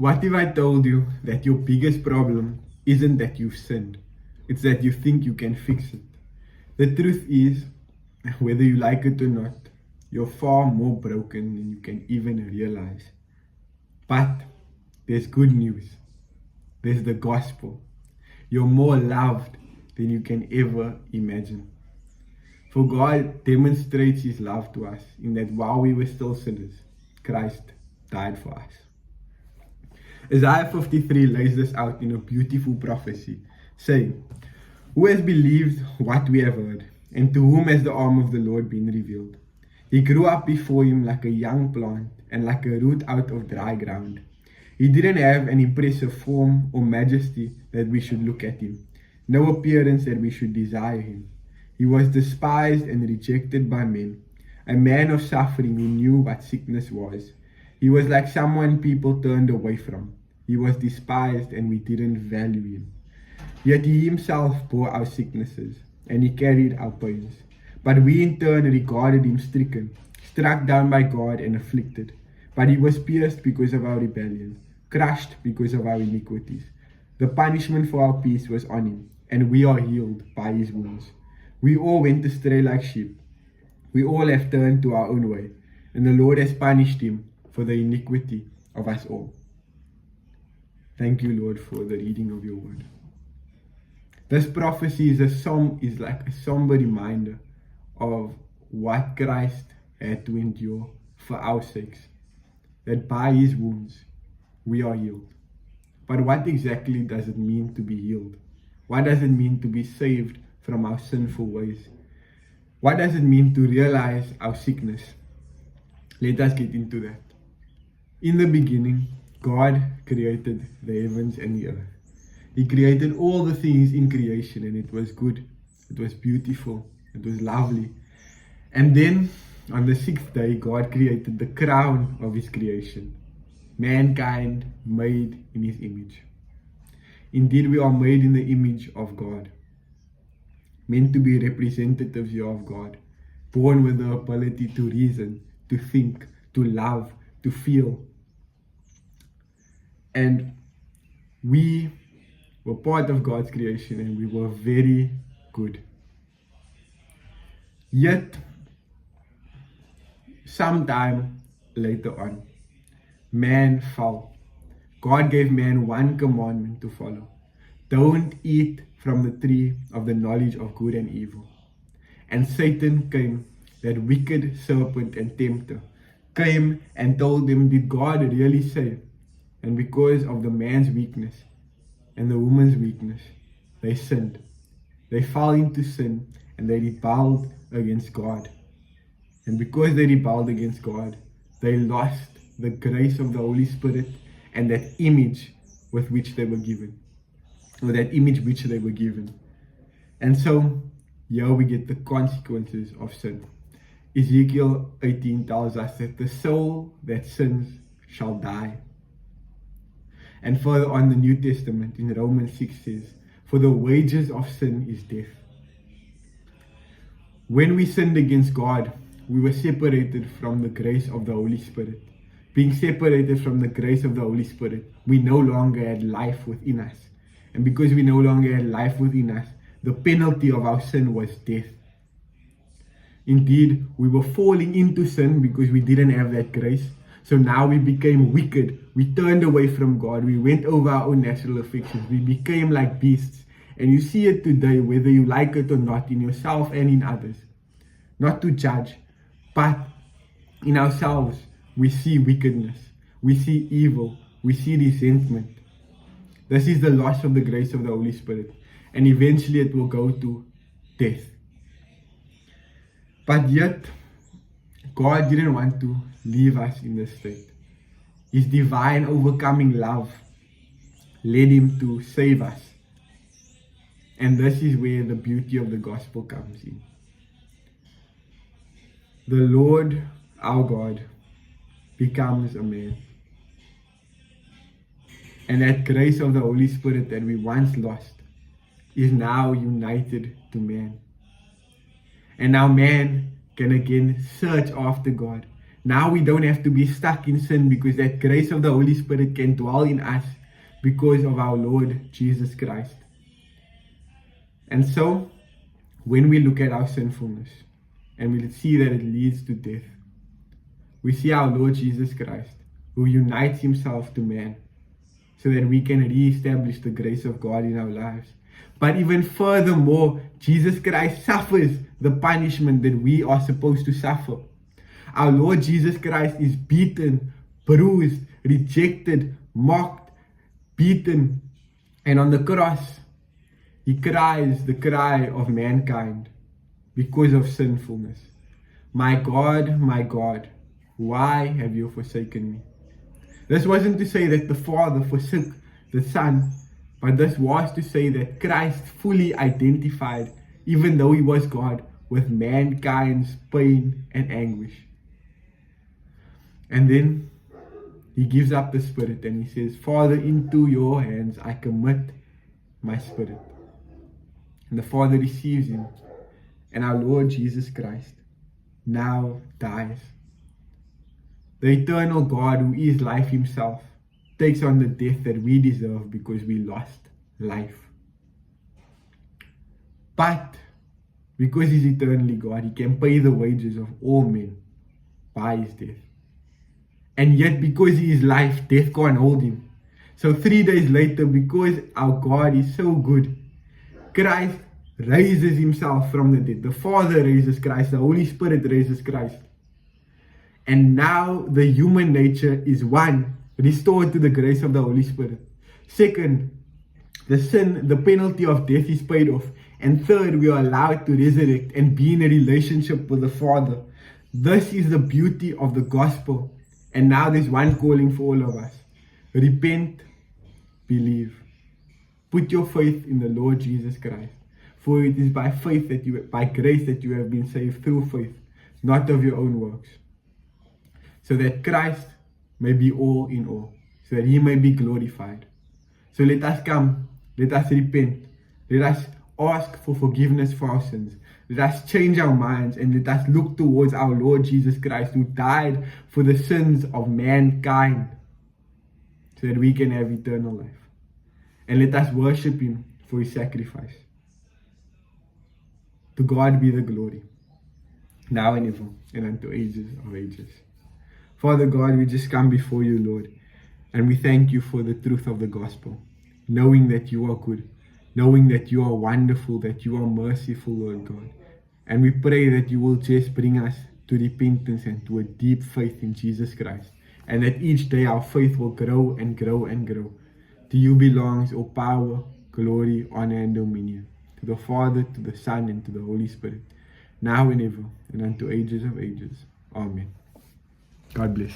What if I told you that your biggest problem isn't that you've sinned, it's that you think you can fix it? The truth is, whether you like it or not, you're far more broken than you can even realize. But there's good news. There's the gospel. You're more loved than you can ever imagine. For God demonstrates his love to us in that while we were still sinners, Christ died for us. Isaiah 53 lays this out in a beautiful prophecy, saying, "Who has believed what we have heard, and to whom has the arm of the Lord been revealed? He grew up before him like a young plant and like a root out of dry ground. He didn't have an impressive form or majesty that we should look at him, no appearance that we should desire him. He was despised and rejected by men, a man of suffering who knew what sickness was. He was like someone people turned away from. He was despised and we didn't value him. Yet he himself bore our sicknesses and he carried our pains. But we in turn regarded him stricken, struck down by God and afflicted. But he was pierced because of our rebellion, crushed because of our iniquities. The punishment for our peace was on him, and we are healed by his wounds. We all went astray like sheep. We all have turned to our own way, and the Lord has punished him for the iniquity of us all." Thank you, Lord, for the reading of your word. This prophecy is like a somber reminder of what Christ had to endure for our sakes, that by his wounds we are healed. But what exactly does it mean to be healed? What does it mean to be saved from our sinful ways? What does it mean to realize our sickness? Let us get into that. In the beginning, God created the heavens and the earth. He created all the things in creation, and it was good, it was beautiful, it was lovely. And then on the sixth day, God created the crown of his creation, mankind made in his image. Indeed, we are made in the image of God, meant to be representatives here of God, born with the ability to reason, to think, to love, to feel. And we were part of God's creation, and we were very good. Yet, sometime later on, man fell. God gave man one commandment to follow: don't eat from the tree of the knowledge of good and evil. And Satan came, that wicked serpent and tempter, came and told them, did God really say? And because of the man's weakness and the woman's weakness, they sinned. They fell into sin and they rebelled against God. And because they rebelled against God, they lost the grace of the Holy Spirit and that image with which they were given, or that image which they were given. And so here we get the consequences of sin. Ezekiel 18 tells us that the soul that sins shall die. And further on, the New Testament in Romans 6 says, for the wages of sin is death. When we sinned against God, we were separated from the grace of the Holy Spirit. Being separated from the grace of the Holy Spirit, we no longer had life within us. And because we no longer had life within us, the penalty of our sin was death. Indeed, we were falling into sin because we didn't have that grace. So now we became wicked. We turned away from God. We went over our own natural affections. We became like beasts. And you see it today, whether you like it or not, in yourself and in others. Not to judge, but in ourselves, we see wickedness. We see evil. We see resentment. This is the loss of the grace of the Holy Spirit. And eventually it will go to death. But yet, God didn't want to leave us in this state. His divine overcoming love led him to save us. And this is where the beauty of the gospel comes in. The Lord, our God, becomes a man. And that grace of the Holy Spirit that we once lost is now united to man. And now man can again search after God. Now we don't have to be stuck in sin because that grace of the Holy Spirit can dwell in us because of our Lord Jesus Christ. And so, when we look at our sinfulness and we see that it leads to death, we see our Lord Jesus Christ, who unites himself to man so that we can re-establish the grace of God in our lives. But even furthermore, Jesus Christ suffers the punishment that we are supposed to suffer. Our Lord Jesus Christ is beaten, bruised, rejected, mocked, beaten, and on the cross, he cries the cry of mankind because of sinfulness. My God, why have you forsaken me? This wasn't to say that the Father forsook the Son, but this was to say that Christ fully identified, even though he was God, with mankind's pain and anguish. And then he gives up the spirit and he says, Father, into your hands I commit my spirit. And the Father receives him, and our Lord Jesus Christ now dies. The eternal God, who is life himself, takes on the death that we deserve because we lost life. But because he's eternally God, he can pay the wages of all men by his death. And yet because he is life, death can't hold him. So 3 days later, because our God is so good, Christ raises himself from the dead. The Father raises Christ, the Holy Spirit raises Christ. And now the human nature is one, restored to the grace of the Holy Spirit. Second, the sin, the penalty of death is paid off. And third, we are allowed to resurrect and be in a relationship with the Father. This is the beauty of the gospel. And now there's one calling for all of us. Repent, believe. Put your faith in the Lord Jesus Christ. For it is by faith that by grace that you have been saved through faith, not of your own works. So that Christ may be all in all, so that he may be glorified. So let us come, let us repent, let us ask for forgiveness for our sins, let us change our minds, and let us look towards our Lord Jesus Christ, who died for the sins of mankind, so that we can have eternal life. And let us worship him for his sacrifice. To God be the glory, now and ever, and unto ages of ages. Father God, we just come before you, Lord, and we thank you for the truth of the gospel, knowing that you are good, knowing that you are wonderful, that you are merciful, Lord God. And we pray that you will just bring us to repentance and to a deep faith in Jesus Christ, and that each day our faith will grow and grow and grow. To you belongs all power, glory, honor, and dominion, to the Father, to the Son, and to the Holy Spirit, now and ever, and unto ages of ages. Amen. God bless.